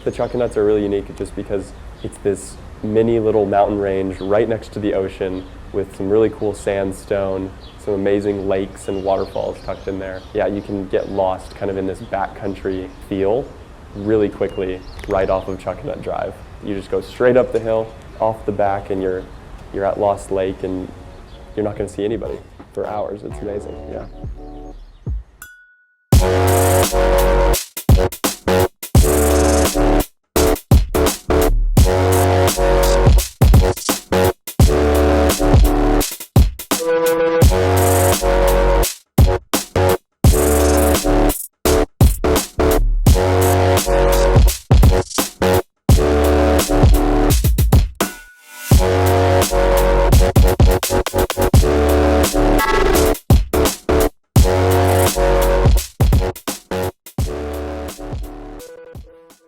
The Chuckanuts are really unique just because it's this mini little mountain range right next to the ocean with some really cool sandstone, some amazing lakes and waterfalls tucked in there. Yeah, you can get lost kind of in this backcountry feel really quickly right off of Chuckanut Drive. You just go straight up the hill, off the back, and you're at Lost Lake, and you're not going to see anybody for hours. It's amazing, yeah.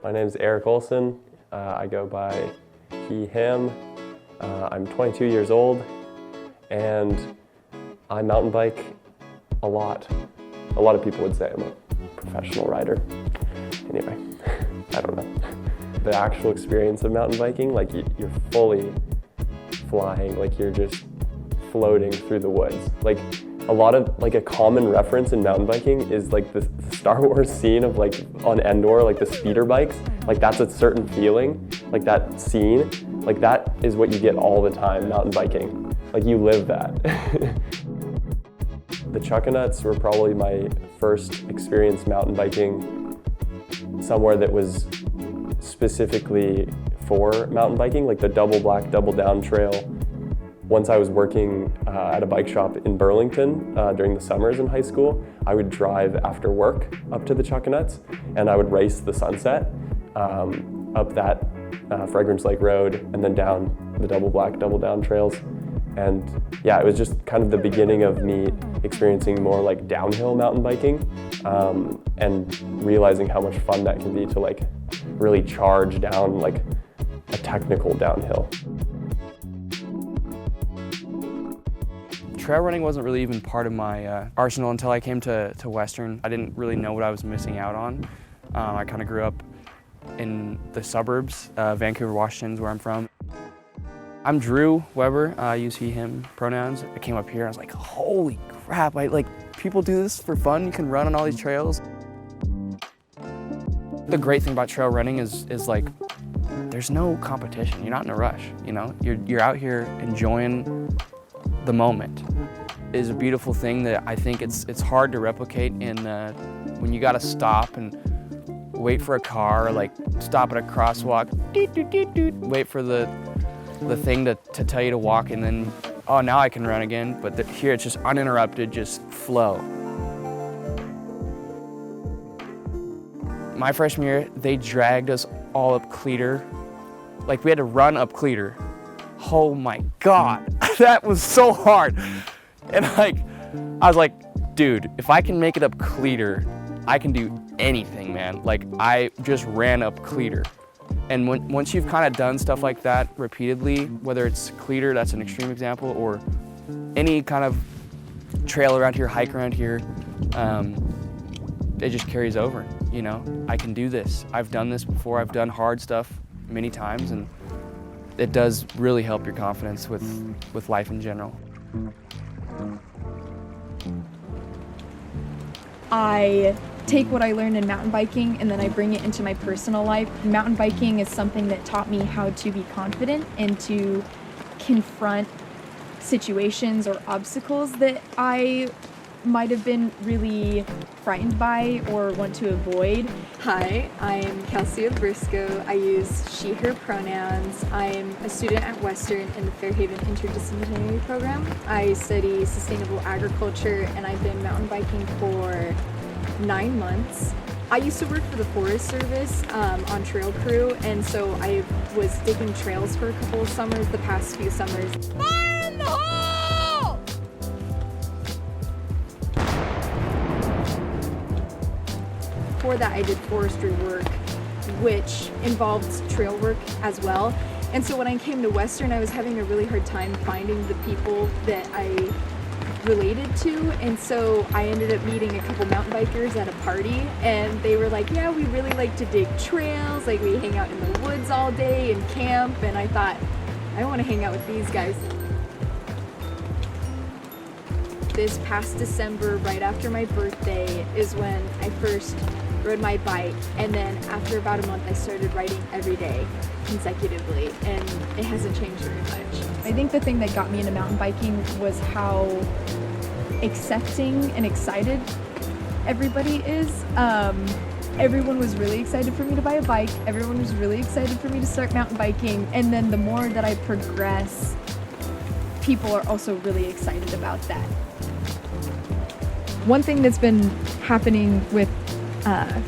My name's Olson. I go by he, him. I'm 22 years old, and I mountain bike a lot. A lot of people would say I'm a professional rider. Anyway, I don't know. The actual experience of mountain biking, like you're fully flying, like you're just floating through the woods. Like a common reference in mountain biking is like the Star Wars scene of like on Endor, like the speeder bikes. Like that's a certain feeling, like that scene, like that is what you get all the time mountain biking. Like you live that. The Chuckanuts were probably my first experience mountain biking somewhere that was specifically for mountain biking, like the double black, double down trail. Once I was working at a bike shop in Burlington during the summers in high school, I would drive after work up to the Chuckanuts, and I would race the sunset up that Fragrance Lake Road and then down the double black, double down trails. And yeah, it was just kind of the beginning of me experiencing more like downhill mountain biking and realizing how much fun that can be to like really charge down like a technical downhill. Trail running wasn't really even part of my arsenal until I came to Western. I didn't really know what I was missing out on. I kind of grew up in the suburbs. Vancouver, Washington is where I'm from. I'm Drew Weber. I use he, him pronouns. I came up here, I was like, holy crap, people do this for fun. You can run on all these trails. The great thing about trail running is like, there's no competition. You're not in a rush, you know? You're out here enjoying the moment. It is a beautiful thing that I think it's hard to replicate in when you gotta stop and wait for a car, or like stop at a crosswalk, wait for the thing to tell you to walk, and then, oh, now I can run again. But here it's just uninterrupted, just flow. My freshman year, they dragged us all up Cleater. Like we had to run up Cleater. Oh my God, that was so hard. And I was like, dude, if I can make it up Cleater, I can do anything, man. Like I just ran up Cleater. And once you've kind of done stuff like that repeatedly, whether it's Cleater, that's an extreme example, or any kind of trail around here, hike around here, it just carries over, you know? I can do this. I've done this before. I've done hard stuff many times, and it does really help your confidence with life in general. I take what I learned in mountain biking and then I bring it into my personal life. Mountain biking is something that taught me how to be confident and to confront situations or obstacles that I might have been really frightened by or want to avoid. Hi, I'm Kalcia Briscoe. I use she, her pronouns. I'm a student at Western in the Fairhaven Interdisciplinary Program. I study sustainable agriculture, and I've been mountain biking for 9 months. I used to work for the Forest Service on trail crew, and so I was digging trails for a couple of summers, the past few summers. Fire in the hole! Before that, I did forestry work, which involved trail work as well. And so when I came to Western, I was having a really hard time finding the people that I related to, and so I ended up meeting a couple mountain bikers at a party, and they were like, yeah, we really like to dig trails, like we hang out in the woods all day and camp, and I thought, I want to hang out with these guys. This past December, right after my birthday, is when I first rode my bike, and then after about a month I started riding every day consecutively, and it hasn't changed very much. I think the thing that got me into mountain biking was how accepting and excited everybody is. Everyone was really excited for me to buy a bike. Everyone was really excited for me to start mountain biking. And then the more that I progress, people are also really excited about that. One thing that's been happening with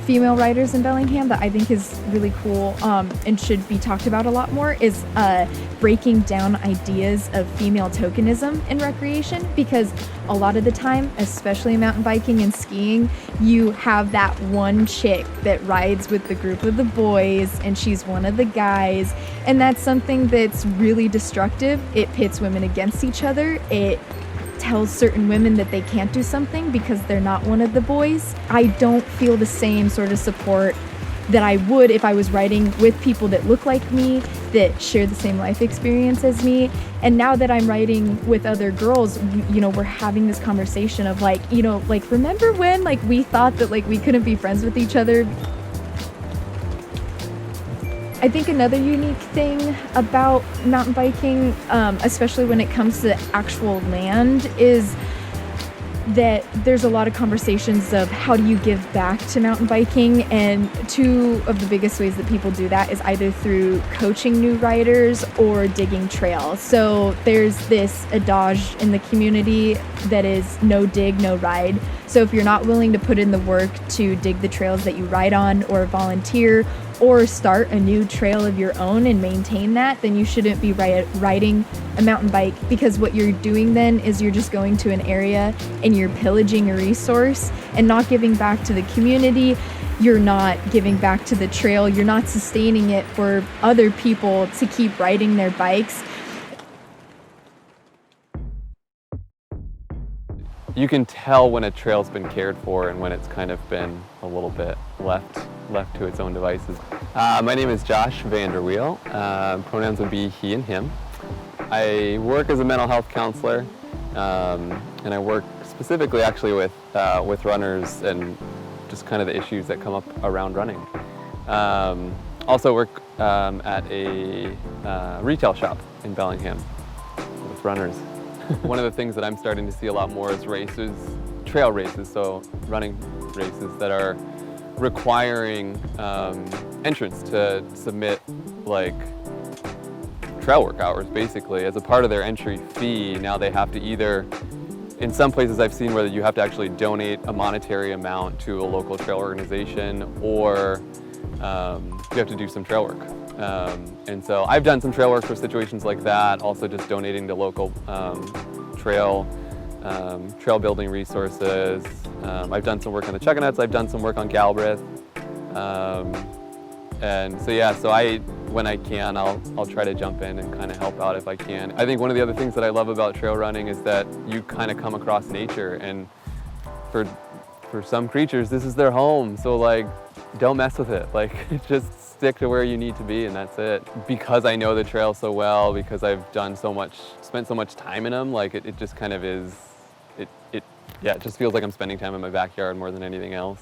female riders in Bellingham that I think is really cool and should be talked about a lot more is breaking down ideas of female tokenism in recreation, because a lot of the time, especially mountain biking and skiing, you have that one chick that rides with the group of the boys and she's one of the guys, and that's something that's really destructive. It pits women against each other. It tells certain women that they can't do something because they're not one of the boys. I don't feel the same sort of support that I would if I was riding with people that look like me, that share the same life experience as me. And now that I'm riding with other girls, you know, we're having this conversation of like, you know, like, remember when like we thought that like we couldn't be friends with each other? I think another unique thing about mountain biking, especially when it comes to actual land, is that there's a lot of conversations of how do you give back to mountain biking, and two of the biggest ways that people do that is either through coaching new riders or digging trails. So there's this adage in the community that is no dig, no ride. So if you're not willing to put in the work to dig the trails that you ride on or volunteer or start a new trail of your own and maintain that, then you shouldn't be riding a mountain bike, because what you're doing then is you're just going to an area and you're pillaging a resource and not giving back to the community. You're not giving back to the trail. You're not sustaining it for other people to keep riding their bikes. You can tell when a trail's been cared for and when it's kind of been a little bit left to its own devices. My name is Josh Vander. Pronouns would be he and him. I work as a mental health counselor, and I work specifically actually with runners and just kind of the issues that come up around running. Also work at a retail shop in Bellingham with runners. One of the things that I'm starting to see a lot more is races, trail races, so running races that are requiring entrants to submit like trail work hours basically as a part of their entry fee. Now they have to either, in some places I've seen where you have to actually donate a monetary amount to a local trail organization, or you have to do some trail work. And so I've done some trail work for situations like that, also just donating to local trail building resources. I've done some work on the Chuckanuts, I've done some work on Galbraith. And so yeah, so when I can, I'll try to jump in and kind of help out if I can. I think one of the other things that I love about trail running is that you kind of come across nature, and for some creatures, this is their home. So like, don't mess with it. Like, just stick to where you need to be, and that's it. Because I know the trail so well, because I've done so much, spent so much time in them, like it just kind of is, yeah, it just feels like I'm spending time in my backyard more than anything else.